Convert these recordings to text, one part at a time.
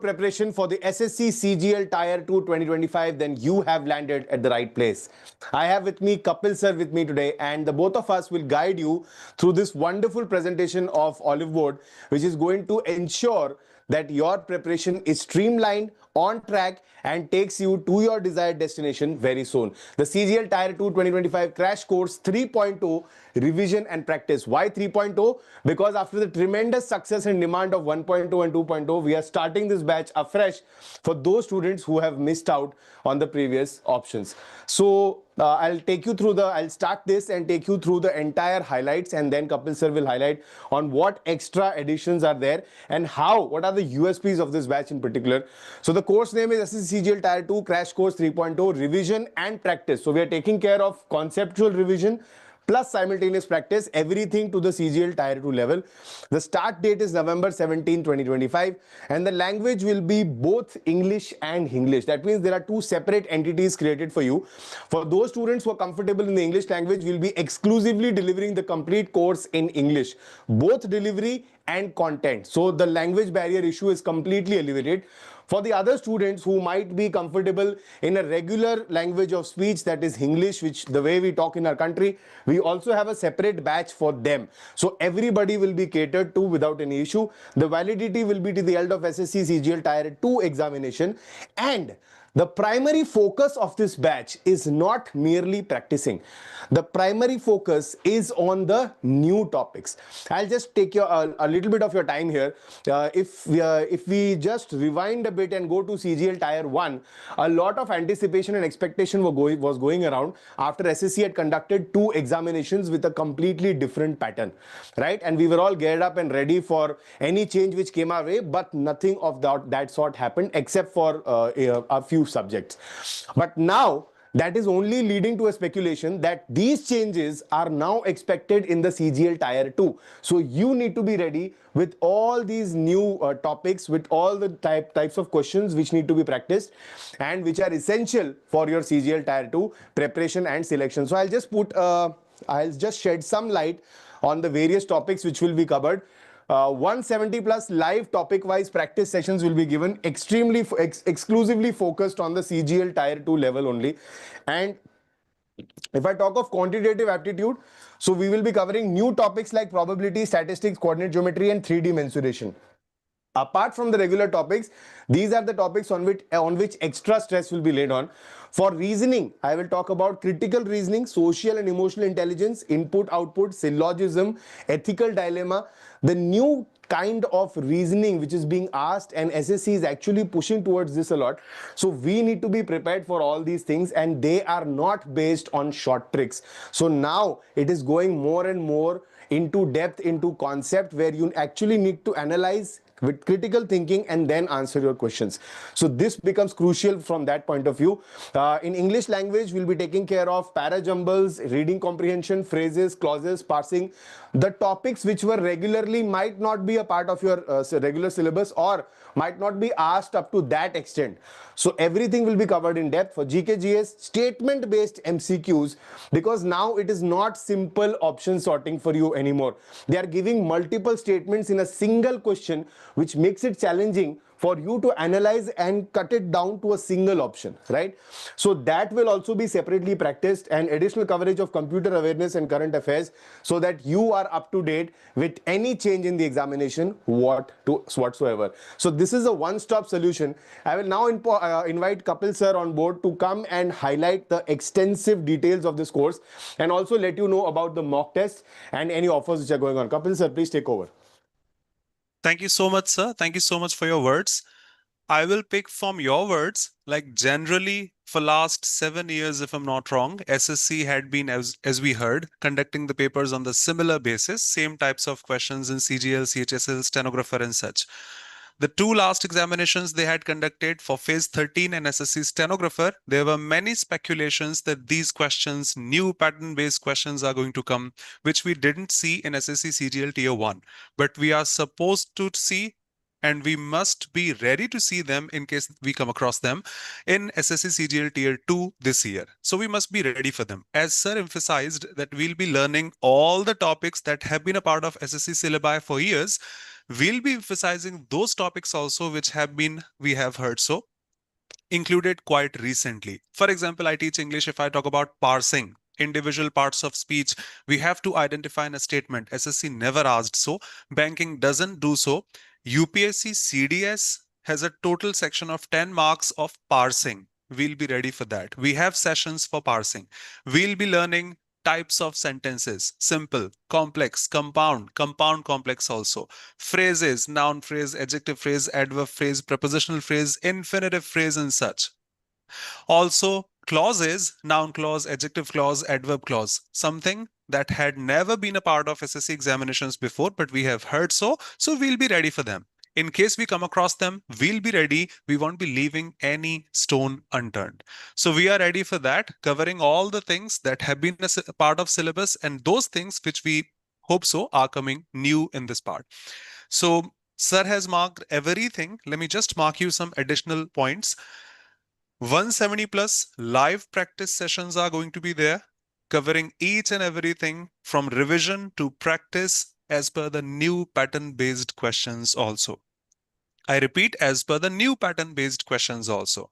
preparation for the SSC CGL Tier 2 2025, then you have landed at the right place. I have with me Kapil sir with me today, and the both of us will guide you through this wonderful presentation of Oliveboard, which is going to ensure that your preparation is streamlined, on track, and takes you to your desired destination very soon. The CGL Tier 2 2025 Crash Course 3.0 Revision and Practice. Why 3.0? Because after the tremendous success and demand of 1.0 and 2.0, we are starting this batch afresh for those students who have missed out on the previous options. So I'll start this and take you through the entire highlights, and then Kapil sir will highlight on what extra additions are there and what are the USPs of this batch in particular. So the course name is SSC CGL Tier 2 Crash Course 3.0 Revision and Practice. So we are taking care of conceptual revision plus simultaneous practice, everything to the CGL Tier 2 level. The start date is November 17, 2025, and the language will be both English and Hinglish. That means there are two separate entities created for you. For those students who are comfortable in the English language, we'll be exclusively delivering the complete course in English, both delivery and content. So the language barrier issue is completely alleviated. For the other students who might be comfortable in a regular language of speech, that is Hinglish, which the way we talk in our country, we also have a separate batch for them. So everybody will be catered to without any issue. The validity will be to the end of SSC CGL Tier 2 examination, and the primary focus of this batch is not merely practicing. The primary focus is on the new topics. I'll just take a little bit of your time here. If we just rewind a bit and go to CGL Tier 1, a lot of anticipation and expectation was going around after SSC had conducted two examinations with a completely different pattern, right? And we were all geared up and ready for any change which came our way, but nothing of that sort happened except for a few subjects. But now that is only leading to a speculation that these changes are now expected in the CGL Tier 2. So you need to be ready with all these new topics, with all the types of questions which need to be practiced and which are essential for your CGL Tier 2 preparation and selection. So I'll just shed some light on the various topics which will be covered. 170 plus live topic wise practice sessions will be given, exclusively focused on the CGL Tier 2 level only. And if I talk of quantitative aptitude, so we will be covering new topics like probability, statistics, coordinate geometry, and 3D mensuration. Apart from the regular topics, these are the topics on which extra stress will be laid on. For reasoning, I will talk about critical reasoning, social and emotional intelligence, input, output, syllogism, ethical dilemma, the new kind of reasoning which is being asked, and SSC is actually pushing towards this a lot. So we need to be prepared for all these things, and they are not based on short tricks. So now it is going more and more into depth, into concept, where you actually need to analyze with critical thinking and then answer your questions. So this becomes crucial from that point of view. In English language, we'll be taking care of para-jumbles, reading comprehension, phrases, clauses, parsing, the topics which were regularly might not be a part of your regular syllabus or might not be asked up to that extent. So everything will be covered in depth. For GK/GS, statement-based MCQs, because now it is not simple option sorting for you anymore. They are giving multiple statements in a single question, which makes it challenging for you to analyze and cut it down to a single option, right? So that will also be separately practiced, and additional coverage of computer awareness and current affairs, so that you are up to date with any change in the examination whatsoever. So this is a one-stop solution. I will now invite Kapil sir on board to come and highlight the extensive details of this course and also let you know about the mock test and any offers which are going on. Kapil sir, please take over. Thank you so much, sir. Thank you so much for your words. I will pick from your words, like generally for last 7 years, if I'm not wrong, SSC had been, as we heard, conducting the papers on the similar basis, same types of questions in CGL, CHSL, stenographer and such. The two last examinations they had conducted for phase 13 and SSC stenographer, there were many speculations that these questions, new pattern-based questions are going to come, which we didn't see in SSC CGL Tier 1. But we are supposed to see, and we must be ready to see them in case we come across them in SSC CGL Tier 2 this year. So we must be ready for them. As sir emphasized that we'll be learning all the topics that have been a part of SSC syllabi for years, We'll be emphasizing those topics also which we have heard so included quite recently. For example, I teach English. If I talk about parsing, individual parts of speech, we have to identify in a statement. SSC never asked so. Banking doesn't do so. UPSC CDS has a total section of 10 marks of parsing. We'll be ready for that. We have sessions for parsing. We'll be learning types of sentences: simple, complex, compound complex also, phrases, noun phrase, adjective phrase, adverb phrase, prepositional phrase, infinitive phrase, and such. Also, clauses, noun clause, adjective clause, adverb clause, something that had never been a part of SSC examinations before, but we have heard so. So we'll be ready for them. In case we come across them, we'll be ready. We won't be leaving any stone unturned. So we are ready for that, covering all the things that have been a part of syllabus and those things which we hope so are coming new in this part. So sir has marked everything. Let me just mark you some additional points. 170 plus live practice sessions are going to be there, covering each and everything from revision to practice as per the new pattern based questions also. I repeat, as per the new pattern based questions also.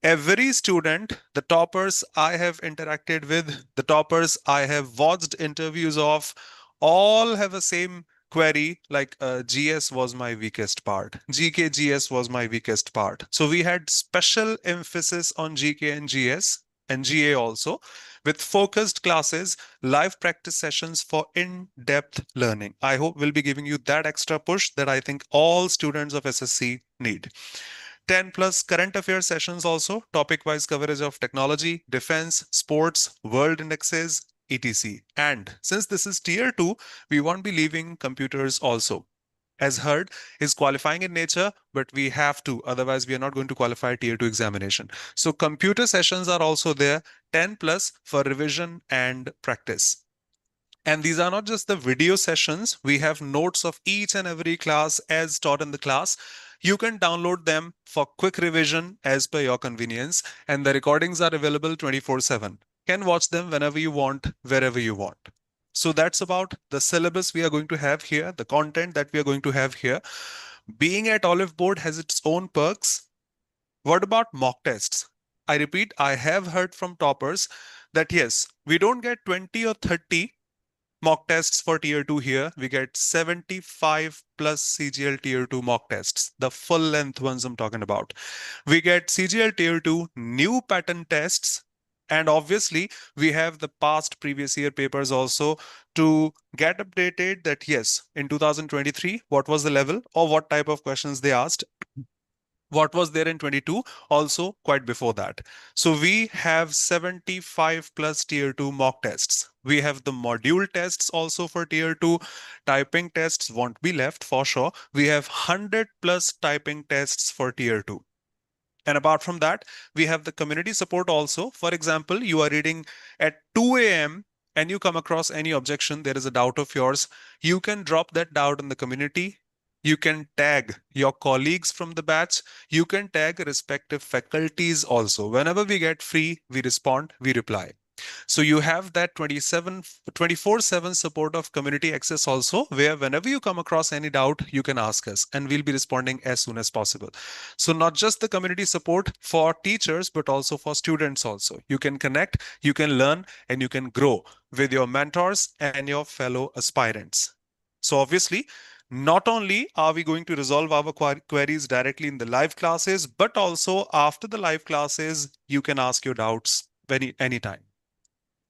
Every student, the toppers I have interacted with, the toppers I have watched interviews of, all have a same query like GS was my weakest part. GK GS was my weakest part. So we had special emphasis on GK and GS and GA also, with focused classes, live practice sessions for in-depth learning. I hope we'll be giving you that extra push that I think all students of SSC need. 10 plus current affairs sessions also, topic wise coverage of technology, defense, sports, world indexes, etc. And since this is tier 2, we won't be leaving computers also. As heard, is qualifying in nature, but we have to, otherwise we are not going to qualify tier 2 examination. So computer sessions are also there, 10 plus for revision and practice. And these are not just the video sessions. We have notes of each and every class as taught in the class. You can download them for quick revision as per your convenience. And the recordings are available 24/7. Can watch them whenever you want, wherever you want. So that's about the syllabus we are going to have here, the content that we are going to have here. Being at Oliveboard has its own perks. What about mock tests? I repeat, I have heard from toppers that yes, we don't get 20 or 30 mock tests for tier 2 here. We get 75 plus CGL tier 2 mock tests, the full length ones I'm talking about. We get CGL tier 2 new pattern tests. And obviously, we have the past previous year papers also to get updated that yes, in 2023, what was the level or what type of questions they asked, what was there in 22, also quite before that. So we have 75 plus tier 2 mock tests. We have the module tests also for tier 2. Typing tests won't be left for sure. We have 100 plus typing tests for tier 2. And apart from that, we have the community support also. For example, you are reading at 2 a.m. and you come across any objection, there is a doubt of yours, you can drop that doubt in the community. You can tag your colleagues from the batch. You can tag respective faculties also. Whenever we get free, we respond, we reply. So you have that 24/7 support of community access also, where whenever you come across any doubt, you can ask us and we'll be responding as soon as possible. So not just the community support for teachers, but also for students also. You can connect, you can learn, and you can grow with your mentors and your fellow aspirants. So obviously, not only are we going to resolve our queries directly in the live classes, but also after the live classes, you can ask your doubts anytime.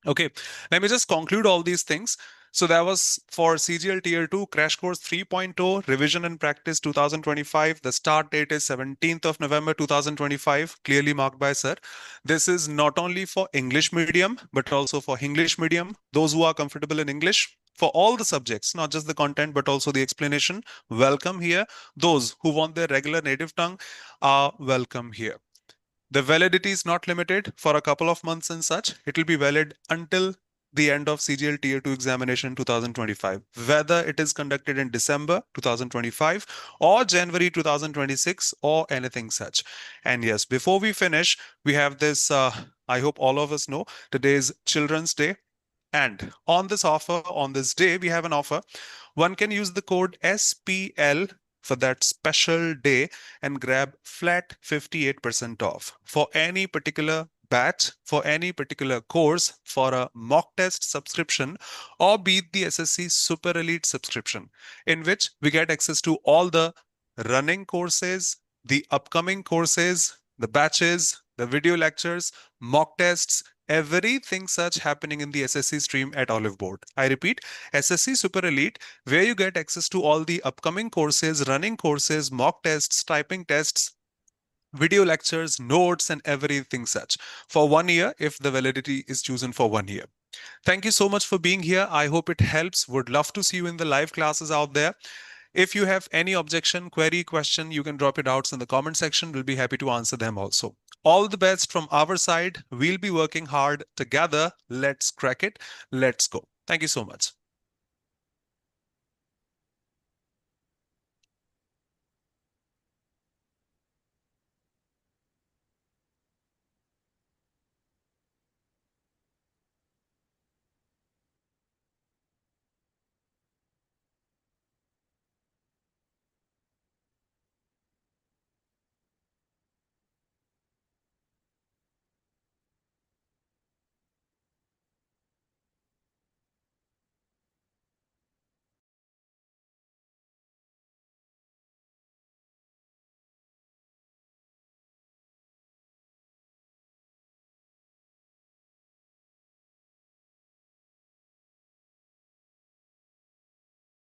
Okay, let me just conclude all these things. So that was for CGL Tier 2 Crash Course 3.0 Revision and Practice 2025. The start date is 17th of November 2025, clearly marked by sir. This is not only for English medium, but also for Hinglish medium, those who are comfortable in English, for all the subjects, not just the content, but also the explanation. Welcome here. Those who want their regular native tongue are welcome here. The validity is not limited for a couple of months and such. It will be valid until the end of CGL Tier 2 examination 2025, whether it is conducted in December 2025 or January 2026 or anything such. And yes, before we finish, we have this, I hope all of us know, today is Children's Day. And on this offer, on this day, we have an offer. One can use the code SPL for that special day and grab flat 58% off for any particular batch, for any particular course, for a mock test subscription, or be it the SSC Super Elite subscription, in which we get access to all the running courses, the upcoming courses, the batches, the video lectures, mock tests, everything such happening in the SSC stream at Oliveboard. I repeat, SSC Super Elite, where you get access to all the upcoming courses, running courses, mock tests, typing tests, video lectures, notes, and everything such for 1 year if the validity is chosen for 1 year. Thank you so much for being here. I hope it helps. Would love to see you in the live classes out there. If you have any objection, query, question, you can drop your doubts in the comment section. We'll be happy to answer them also. All the best from our side. We'll be working hard together. Let's crack it. Let's go. Thank you so much.